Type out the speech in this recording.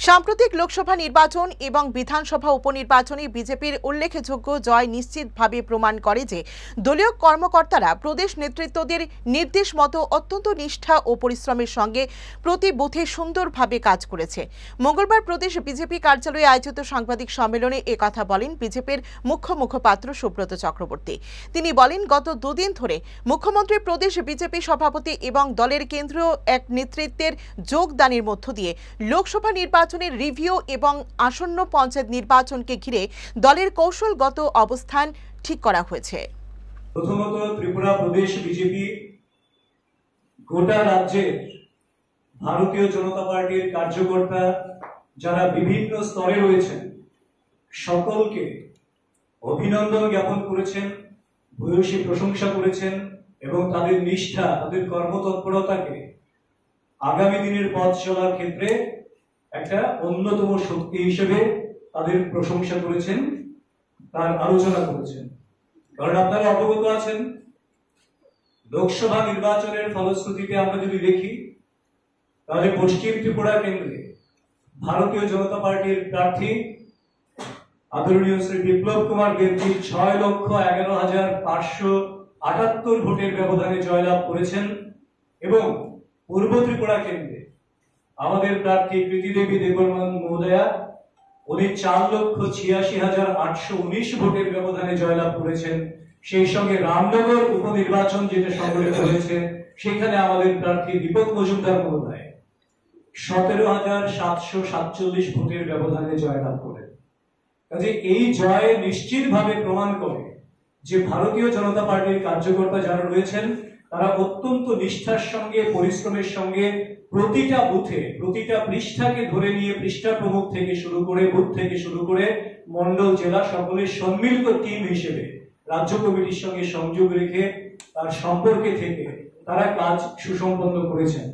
সাম্প্রতিক লোকসভা নির্বাচন এবং বিধানসভা উপনির্বাচনে বিজেপির উল্লেখযোগ্য জয় নিশ্চিতভাবে প্রমাণ করে যে দলীয় কর্মকর্তারা প্রদেশ নেতৃত্বদের নির্দেশ মতো অত্যন্ত নিষ্ঠা ও পরিশ্রমের সঙ্গে প্রতি বুথে সুন্দরভাবে কাজ করেছে। মঙ্গলবার প্রদেশ বিজেপি কার্যালয়ে আয়োজিত সাংবাদিক সম্মেলনে একথা বলেন বিজেপির মুখ্য মুখপাত্র সুব্রত চক্রবর্তী। তিনি বলেন, গত দুদিন ধরে মুখ্যমন্ত্রী প্রদেশ বিজেপি সভাপতি এবং দলের কেন্দ্রীয় এক নেতৃত্বের যোগদানের মধ্য দিয়ে লোকসভা নির্বাচনের রিভিউ এবং আসন্ন পঞ্চায়েত নির্বাচনকে ঘিরে দলের কৌশলগত অবস্থান ঠিক করা হয়েছে। প্রথমত, ত্রিপুরা প্রদেশ বিজেপি গোটা রাজ্যের ভারতীয় জনতা পার্টির কার্যকর্তা যারা বিভিন্ন স্তরে রয়েছেন সকলকে অভিনন্দন জ্ঞাপন করেছেন, ভূয়সী প্রশংসা করেছেন এবং তাদের নিষ্ঠা, তাদের কর্মতৎপরতাকে আগামী দিনের পথ চলার ক্ষেত্রে একটা অন্যতম শক্তি হিসেবে তাদের প্রশংসা করেছেন, তার আলোচনা করেছেন। কারণ আপনারা অবগত আছেন, লোকসভা নির্বাচনের ফলশ্রুতিতে আমরা যদি দেখি তাহলে পশ্চিম ত্রিপুরা কেন্দ্রে ভারতীয় জনতা পার্টির প্রার্থী আদরণীয় শ্রী বিপ্লব কুমার দেবজি 6,11,578 ভোটের ব্যবধানে জয়লাভ করেছেন এবং পূর্ব ত্রিপুরা কেন্দ্রে আমাদের প্রার্থী প্রীতিদেবী দেববর্মন মহোদয়া উনি 4,86,819 ভোটের ব্যবধানে জয়লাভ করেছেন। সেই সঙ্গে রামনগর উপনির্বাচন যেটা সংগঠিত হয়েছে সেখানে আমাদের প্রার্থী দীপক মজুমদার মহোদয় 17,747 ভোটের ব্যবধানে জয়লাভ করেন। কাজে এই জয় নিশ্চিতভাবে প্রমাণ করে যে ভারতীয় জনতা পার্টির কার্যকর্তা যারা রয়েছেন তারা অত্যন্ত নিষ্ঠার সঙ্গে, পরিশ্রমের সঙ্গে প্রতিটা বুথে, প্রতিটা পৃষ্ঠাকে ধরে নিয়ে পৃষ্ঠা প্রমুখ থেকে শুরু করে, বুথ থেকে শুরু করে মন্ডল, জেলা সকলের সম্মিলিত টিম হিসেবে রাজ্য কমিটির সঙ্গে সংযোগ রেখে তার সম্পর্কে থেকে তারা কাজ সুসম্পন্ন করেছেন।